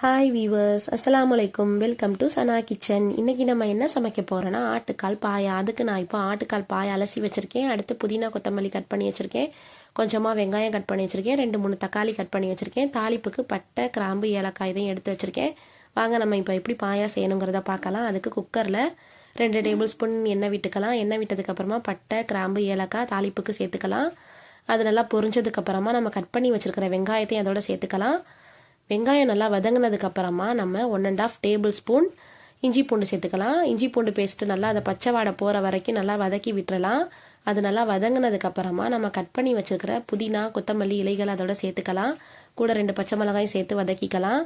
Hi viewers, அஸ்ஸலாமு அலைக்கும். Welcome to Sana kitchen. இன்னைக்கு நம்ம என்ன சமைக்க போறோம்னா ஆட்டுக்கால் பாயா. அதுக்கு நான் இப்போ ஆட்டுக்கால் பாயா அலசி வச்சிருக்கேன். அடுத்து புதினா கொத்தமல்லி கட் பண்ணி வச்சிருக்கேன். கொஞ்சமாக வெங்காயம் கட் பண்ணி வச்சிருக்கேன். 2-3 தக்காளி கட் பண்ணி வச்சிருக்கேன். தாளிப்புக்கு பட்டை, கிராம்பு, ஏலக்காய் இதையும் எடுத்து வச்சிருக்கேன். வாங்க நம்ம இப்போ எப்படி பாயா செய்யணுங்கிறத பார்க்கலாம். அதுக்கு குக்கரில் 2 டேபிள் ஸ்பூன் எண்ணெய் விட்டுக்கலாம். எண்ணெய் விட்டதுக்கு அப்புறமா பட்டை, கிராம்பு, ஏலக்காய் தாளிப்புக்கு சேர்த்துக்கலாம். அது நல்லா பொரிஞ்சதுக்கு அப்புறமா நம்ம கட் பண்ணி வச்சிருக்கிற வெங்காயத்தையும் அதோட சேர்த்துக்கலாம். வெங்காயம் நல்லா வதங்கினதுக்கு அப்புறமா நம்ம 1.5 டேபிள் ஸ்பூன் இஞ்சி பூண்டு சேர்த்துக்கலாம். இஞ்சி பூண்டு பேஸ்ட்டு நல்லா அந்த பச்சை வாடை போகிற வரைக்கும் நல்லா வதக்கி விட்டுறலாம். அது நல்லா வதங்கினதுக்கு அப்புறமா நம்ம கட் பண்ணி வச்சிருக்கிற புதினா, கொத்தமல்லி இலைகள் அதோட சேர்த்துக்கலாம். கூட 2 பச்சை மிளகாயும் சேர்த்து வதக்கிக்கலாம்.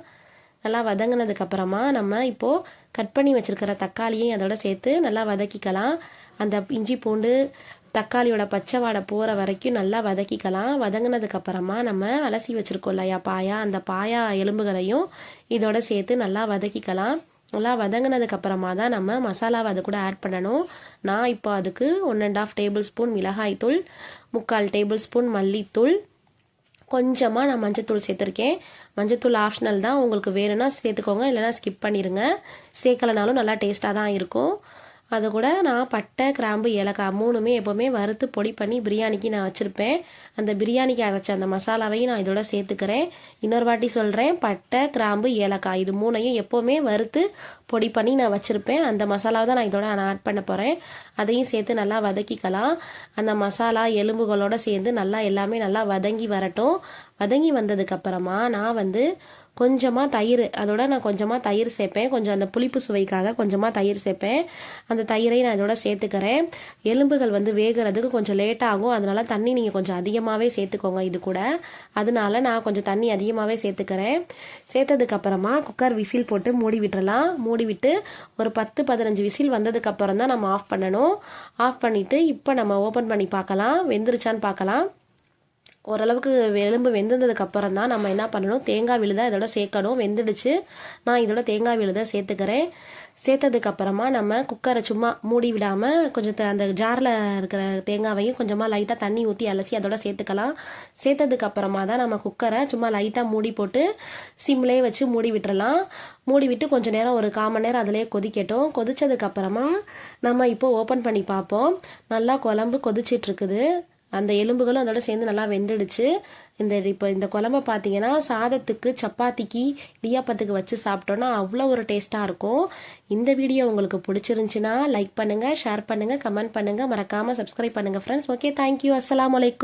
நல்லா வதங்கினதுக்கு அப்புறமா நம்ம இப்போது கட் பண்ணி வச்சிருக்கிற தக்காளியையும் அதோட சேர்த்து நல்லா வதக்கிக்கலாம். அந்த இஞ்சி பூண்டு தக்காளியோட பச்சை வாடை போகிற வரைக்கும் நல்லா வதக்கிக்கலாம். வதங்கினதுக்கு அப்புறமா நம்ம அலசி வச்சிருக்கோம் இல்லையா பாயா, அந்த பாயா எலும்புகளையும் இதோட சேர்த்து நல்லா வதக்கிக்கலாம். நல்லா வதங்கினதுக்கு அப்புறமா தான் நம்ம மசாலாவை அது கூட ஆட் பண்ணணும். நான் இப்போ அதுக்கு 1.5 டேபிள் ஸ்பூன் மிளகாய் தூள், 3/4 டேபிள் ஸ்பூன் மல்லித்தூள், கொஞ்சமாக நான் மஞ்சத்தூள் சேர்த்துருக்கேன். மஞ்சத்தூள் ஆப்ஷனல் தான், உங்களுக்கு வேணும்னா சேர்த்துக்கோங்க, இல்லைனா ஸ்கிப் பண்ணிடுங்க. சேர்க்கலனாலும் நல்லா டேஸ்ட்டாக தான் இருக்கும். அது கூட நான் பட்டை, கிராம்பு, ஏலக்காய் 3மே எப்போவுமே வறுத்து பொடி பண்ணி பிரியாணிக்கு நான் வச்சுருப்பேன். அந்த பிரியாணிக்கு அரைச்ச அந்த மசாலாவையும் நான் இதோட சேர்த்துக்கிறேன். இன்னொரு வாட்டி சொல்கிறேன், பட்டை, கிராம்பு, ஏலக்காய் இது 3ஐயும் எப்போவுமே வறுத்து பொடி பண்ணி நான் வச்சுருப்பேன். அந்த மசாலாவை தான் நான் இதோட ஆட் பண்ண போகிறேன். அதையும் சேர்த்து நல்லா வதக்கிக்கலாம். அந்த மசாலா எலும்புகளோட சேர்ந்து நல்லா எல்லாமே நல்லா வதங்கி வரட்டும். வதங்கி வந்ததுக்கப்புறமா நான் கொஞ்சமாக தயிர், அதோட நான் கொஞ்சமாக தயிர் சேர்ப்பேன். கொஞ்சம் அந்த புளிப்பு சுவைக்காக கொஞ்சமாக தயிர் சேர்ப்பேன். அந்த தயிரை நான் இதோட சேர்த்துக்கிறேன். எலும்புகள் வேகிறதுக்கு கொஞ்சம் லேட் ஆகும். அதனால தண்ணி நீங்கள் கொஞ்சம் அதிகமாகவே சேர்த்துக்கோங்க இது கூட. அதனால நான் கொஞ்சம் தண்ணி அதிகமாகவே சேர்த்துக்கிறேன். சேர்த்ததுக்கப்புறமா குக்கர் விசில் போட்டு மூடி விட்டுறலாம். மூடி விட்டு ஒரு 10-15 விசில் வந்ததுக்கப்புறம் தான் நம்ம ஆஃப் பண்ணணும். ஆஃப் பண்ணிவிட்டு இப்போ நம்ம ஓப்பன் பண்ணி பார்க்கலாம், வெந்துருச்சான்னு பார்க்கலாம். ஓரளவுக்கு எலும்பு வெந்ததுக்கு அப்புறம் தான் நம்ம என்ன பண்ணணும், தேங்காய் விழுதை இதோட சேர்க்கணும். வெந்துடுச்சு, நான் இதோட தேங்காய் விழுதை சேர்த்துக்கிறேன். சேர்த்ததுக்கு அப்புறமா நம்ம குக்கரை சும்மா மூடி விடாமல் கொஞ்சம் அந்த ஜாரில் இருக்கிற தேங்காவையும் கொஞ்சமாக லைட்டாக தண்ணி ஊற்றி அலசி அதோட சேர்த்துக்கலாம். சேர்த்ததுக்கு அப்புறமா தான் நம்ம குக்கரை சும்மா லைட்டாக மூடி போட்டு சிம்லேயே வச்சு மூடி விட்டுறலாம். மூடி விட்டு கொஞ்சம் நேரம், ஒரு 1/4 மணி நேரம் அதிலே கொதிக்கட்டும். கொதிச்சதுக்கு அப்புறமா நம்ம இப்போ ஓப்பன் பண்ணி பார்ப்போம். நல்லா குழம்பு கொதிச்சிட்டு இருக்குது. அந்த எலும்புகளும் அதோட சேர்ந்து நல்லா வெந்துடுச்சு. இப்போ இந்த குழம்பை பார்த்தீங்கன்னா சாதத்துக்கு, சப்பாத்திக்கு, இடியாப்பத்துக்கு வச்சு சாப்பிட்டோன்னா அவ்வளோ ஒரு டேஸ்ட்டாக இருக்கும். இந்த வீடியோ உங்களுக்கு பிடிச்சிருந்துச்சுன்னா லைக் பண்ணுங்கள், ஷேர் பண்ணுங்கள், கமெண்ட் பண்ணுங்கள், மறக்காமல் சப்ஸ்கிரைப் பண்ணுங்கள் ஃப்ரெண்ட்ஸ். Okay, thank you. அஸ்ஸலாமு அலைக்கும்.